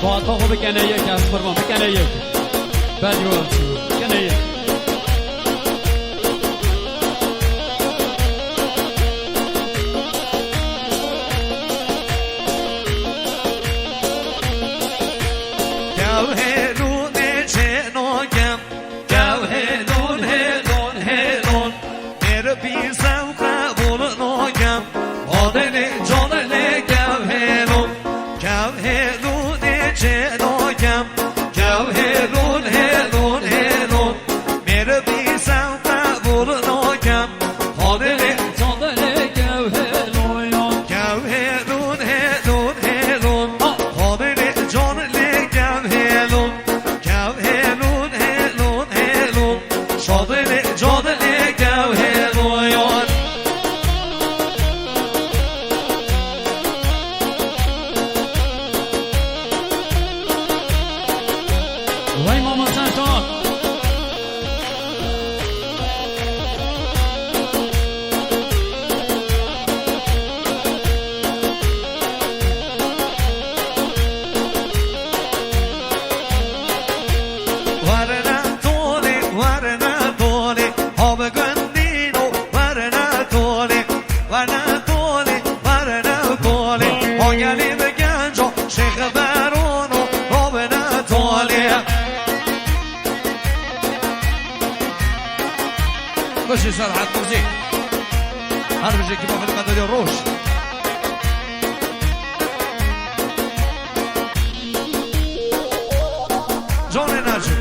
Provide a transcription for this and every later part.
با تا خوب بکنه یک از قربان بکنه یک بعد یوم بکنه یک باش يصير على الموزيك هرجع كيما في القضاء الروش جوني ناجو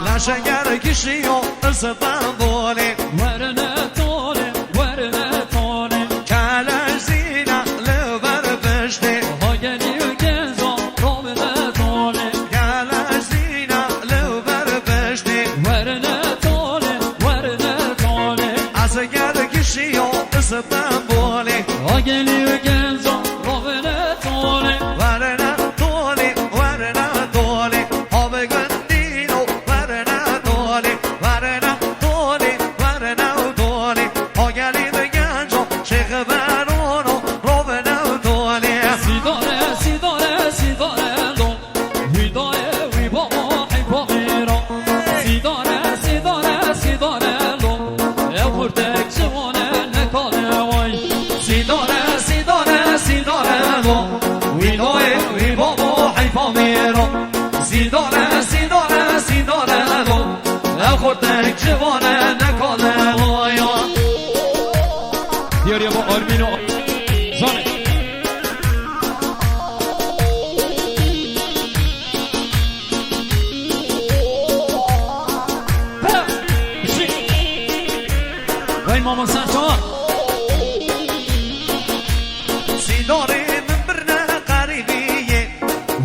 لا شجر كشيو اسطنبولي ورنا طولي ورنا طولي كالا زينة لبر بشتي هاجني وجنزو رومنا طولي كالا زينة لبر بشتي ورنا طولي ورنا طولي أسجر كشيو اسطنبولي هاجني وجنزو رومنا طولي ورنا طولي ورنا طولي هو قندينو ورنا طولي ورنا طولي ورنا طولي هو قالي بجانجو شيخ بارونو روبنا طولي سيدوري سيدوري سيدوري لو ويدوري ويبابا حيبا غيرو سيدوري سيدوري سيدوري لو يا خورتك جوانه نكاله واي سيدوري سيدوري سيدوري لو ويدوري ويبابا حيبا غيرو سيدوري سيدوري سيدوري لو أخوتك جوانه نكاله واي ديار يا ابو ارمينو زانه وين ماما سانتون سيدوري من برنا قريبية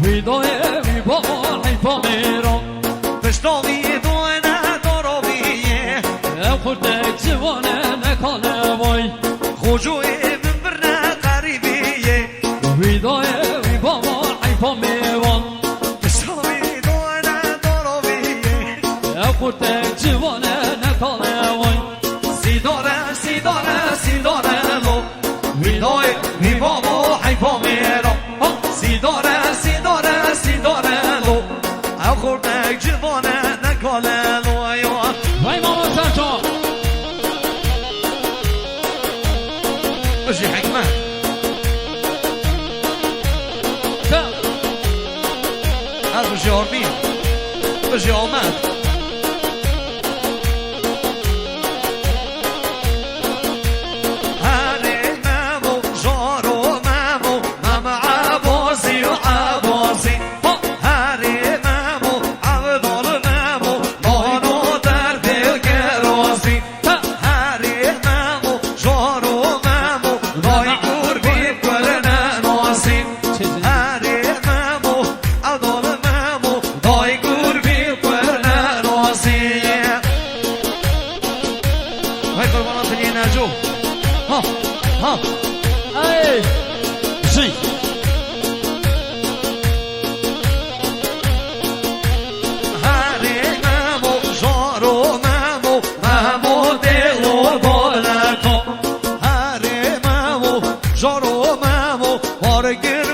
ويدوي ويبابا حيبا غيرو بشتوي دونا دروبية يا خورتك جوانه نكاله واي خجوي من برنا قريبية ويدوي ويبابا حيبا ميوان بشتوي دونا دروبية يا خورتك جوانه نكاله واي سيدورة سيدورة سيدورة لو ويدوي ويبابا حيبا ميرو سيدورة سيدورة سيدورة لو أخورتك جوانه نكاله لو أيوة وين ماما سانتون بشي حكمة هذا بشي هرمين بشي عمان هاني مامو جارو مامو مام عباسي وعباسي هاني مامو عبدال مامو بانو درد الكراسي هاني مامو جارو مامو ضاي قربي كلنا ناسي هاني مامو عبدال مامو ضاي قربي كلنا ناسي هاي قربانات اللي ناجو ها ها اي جي هاري مامو جارو مامو مامو دلو بالكو هاري مامو جارو مامو وارجر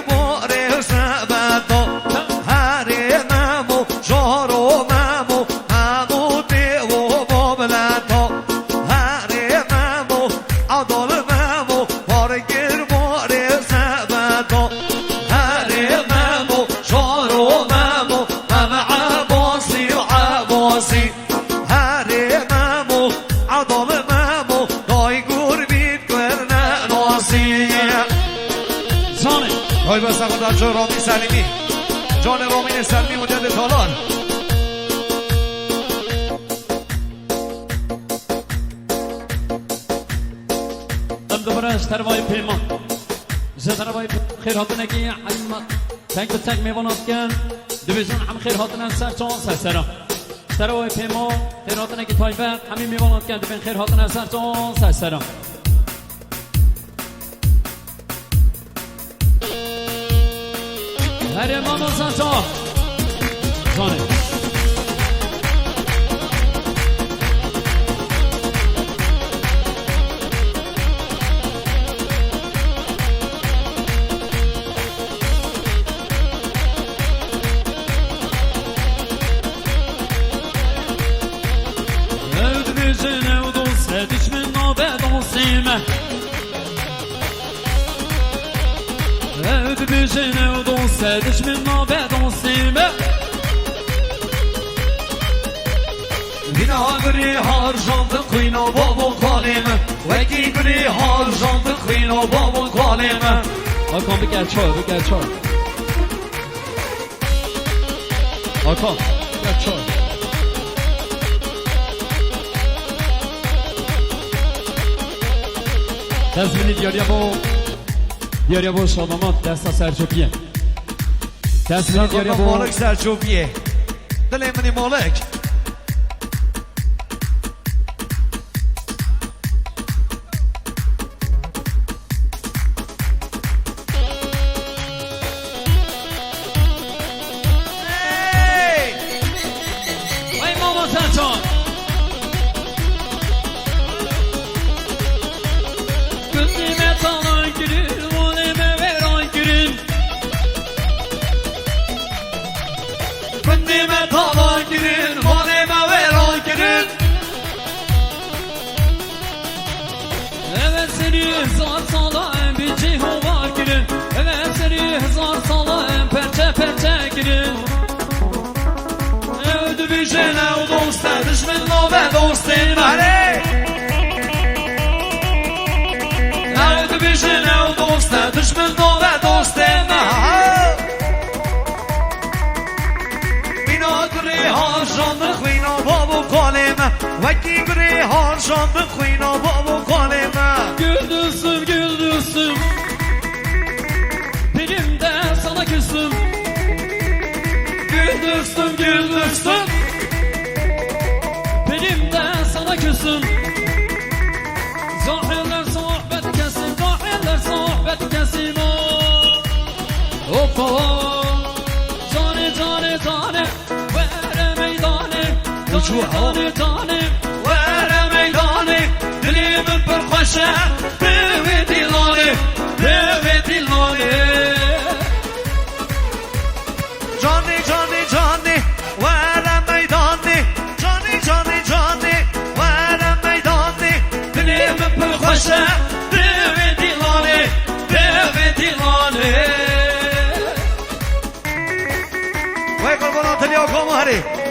مامو هاري مامو شارو مامو مام عباسي وعباسي هاري مامو عضل مامو داي قربيت كورنا ناسي زانه های بس خدا جان رامین سلیمی جان رامین سلیمی مجدد تالار برش تروای پیمان زه تروای خیر هاتنگی حیمت تک به تک میوانات کن دویزون هم خیر هاتنن سر چون سر سرم تروای پیمان خیر هاتنگی تایبت همین میوانات کن دوین خیر هاتنن سر چون سر سرم هر امام سر چون زانه بجنه و دوستش من ما بدونسیم بینا گری هار جاند خوین و بابو کالیم وکی گری هار جاند خوین و بابو کالیم آکان بگر چار آکان بگر چار تزمینی دیاریا با شامامات دستا سرچوبیه تزمینی دیاریا با مالک سرچوبیه دل منی مالک وکی گری هار جان بخوین و بابو کالیم Güldürsün Benim de sana küstüm Güldürsün Benim de sana küstüm Zahirler sohbet kesim Hoppa Cane Vere meydane Cane وره میدانه دلی من پرخوشه به دیلانه جانی وره میدانه جانی وره میدانه دلی من پرخوشه به دیلانه وای قربان دلی آقا مهری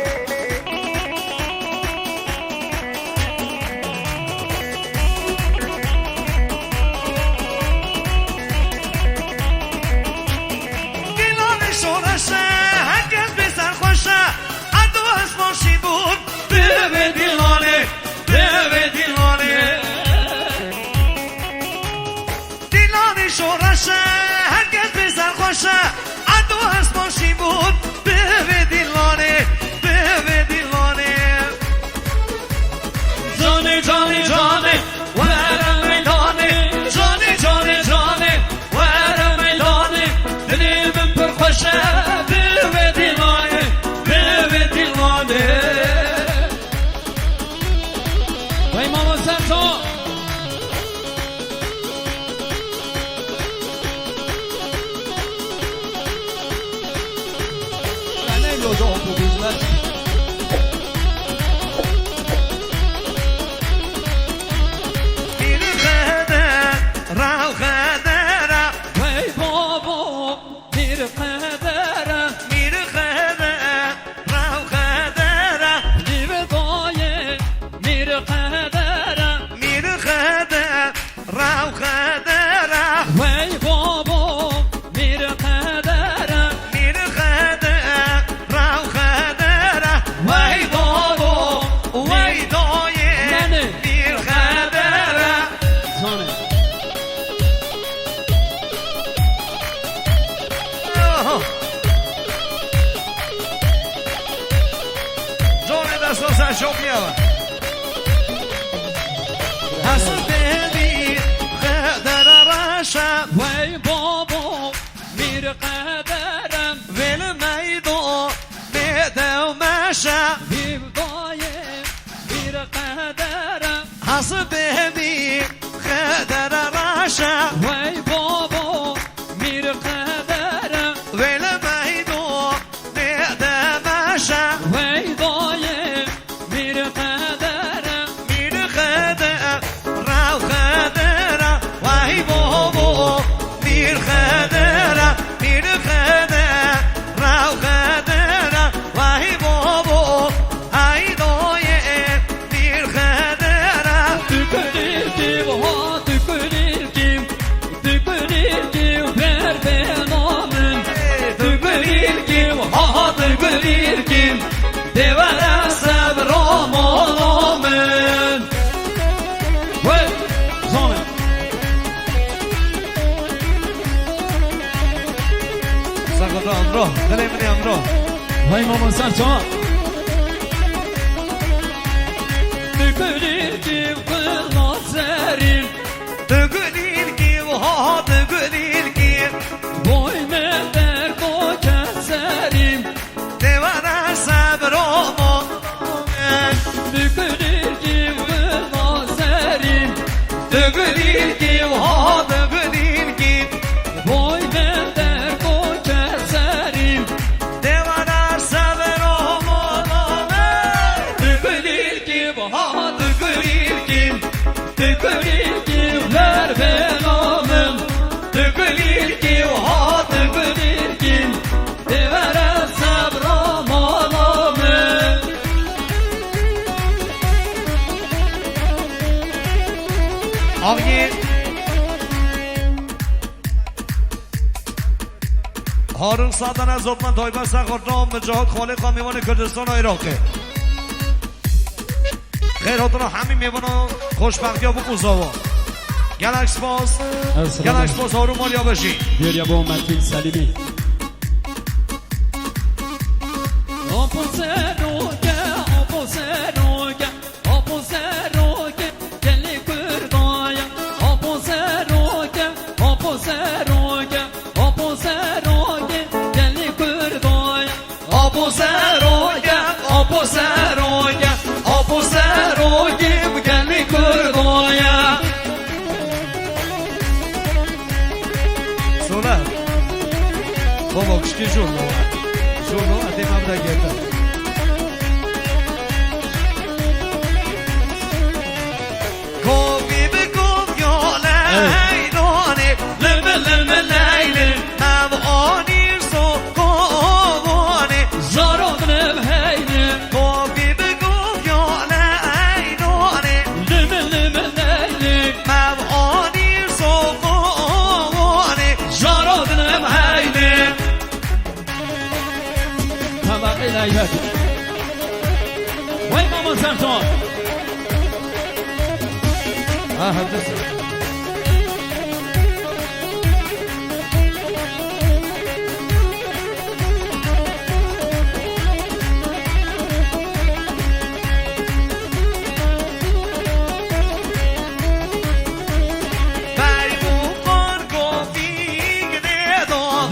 شو بيا حسبي قدر راشا وای بابا میر قدرم بالميدو ميدو ماشا بیبدایم میر قدرم حسبي قدر راشا وای بابا میر قدرم بالميدو ميدو ماشا وای دایم میر قدرم مين خدر راو خدر واي بابو مير خدر مين خدر راو خدر واي بابو هاي دويه مير خدر تکونیر کیم ها تکونیر کیم تکونیر کیم بر بنامن تکونیر کیم ها تکونیر کیم دیوار صبر آمن وای زامن ساقط امرو دلی منی امرو وای مامان سرچان تکونیر کیم قلنا سرین تقولين كيف ها تقولين كيف وای من در کوچه سریم دیوار صبر تکونیر کیم قلنا سرین تقولين كيف ها تقولين كيف وای من در کوچه سریم دیوار صبر تکونیر کیم ها تکونیر کیم تکونیر کیم بر بنامن تکونیر کیم ها تکونیر کیم دیوار صبر آمن آقای هارون سادن از زبان تایبه سخورنام مجاهد خالق میوان کردستان و عراقه خیراتون همین میوان و خوشبختی ها بکوزاوا گلکس باز گلکس باز هارون مالیا بشی بیاریا با متین سلیمی آپو سروگه آپو سروگه آپو سروگه گلی کردایا آپو سروگه آپو سروگه آپو سروگه گلی کردایا آپو سروگه آپو سروگه آپو سروگه گلی کردایا سوله بابا کشکی جورنو ادیم هم دا گرده گوی بگو یا لیلانه لمه لمه لیلی هم آنیر سو گوانه زارادنم هیلی گوی بگو یا لیلانه لمه لمه لیلی هم آنیر سو گوانه زارادنم هیلی طبقه لیلی وای مامان سرطان هندسه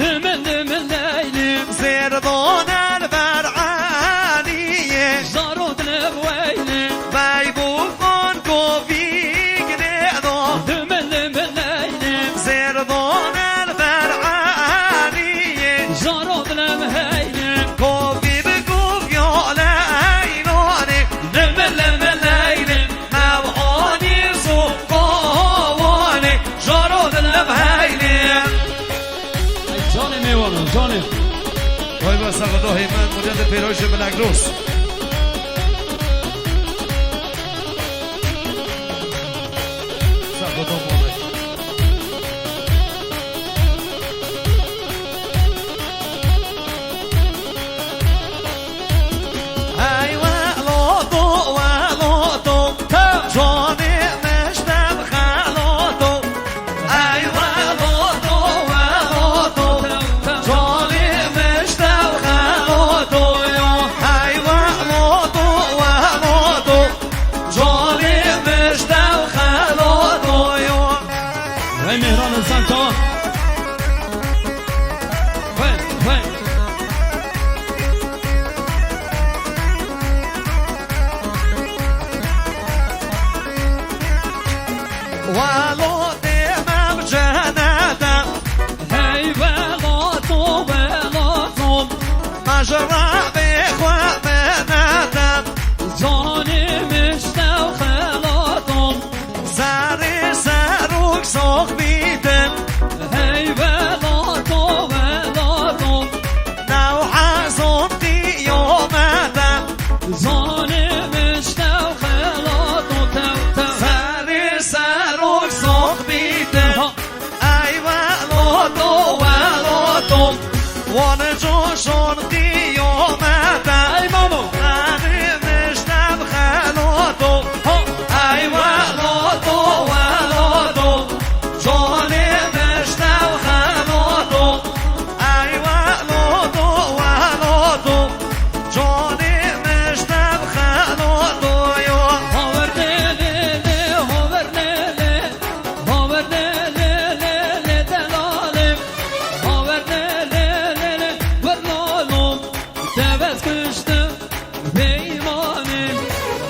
لمه لمه لیلی زردان البرعانیه زارادنم ویلی بیبوکان گویگ ندان لمه لمه لیلی زردان البرعانیه زارادنم هیلی گوی بگو یا لیلانه لمه لمه لیلی موانی سوقوانه زارادنم هیلی ای جان میوانم جانم وای بس آقا من مدت پیراش بلگروس سقطا مونه ای ولاتو جان مشتم خلاتو ای ولاتو جان مشتم خلاتو ای مجرى بخوا بنادم جانم اشتاق خلاطم سر سروک ساخ بیدم هی ولاتم ولاتم نو حزم دی آمدم جانم اشتاق خلاطم تو تو سر سروک ساخ بیدم ای ولاتم ولاتم وان جوشون دی آمدم ای مامو نشتم خلاتم ای ولاتم ولاتم جانم اشتم خلاتم ای ولاتم ولاتم جانم اشتم خلاتم هاور لیلی هاور لیلی هاور لیلی دلالم هاور لیلی ورلالم دبست کشتم بیمانم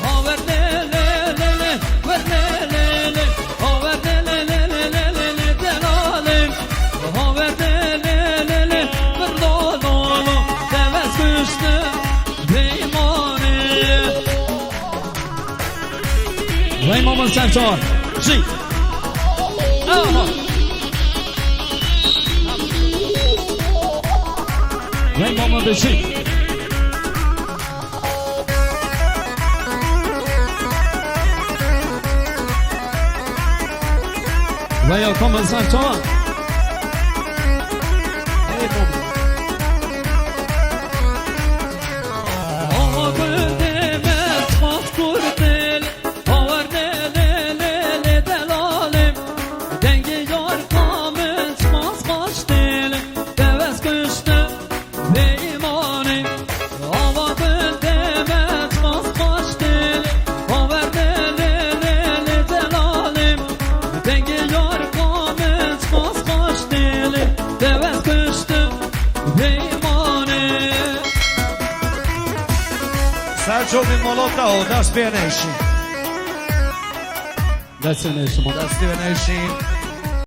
هاور لیلی ورلیلی هاور لیلی دلالم هاور لیلی ورلالم دبست کشتم بیمانم وای مامان سرچار جی آها وای مامان بشی وای آکام سرچار ای مامان آقا گلدمت خواست کردل آور لیلی دلالم دنگ یار کامت خواست خوش دل دوست کشتم بیمانم آقا گلدمت خواست خوش دل آور لیلی دلالم دنگ یار کامت خواست خوش دل دوست کشتم بیمانم سرچو بی مالا دست بینشین دست شما دستی بینشین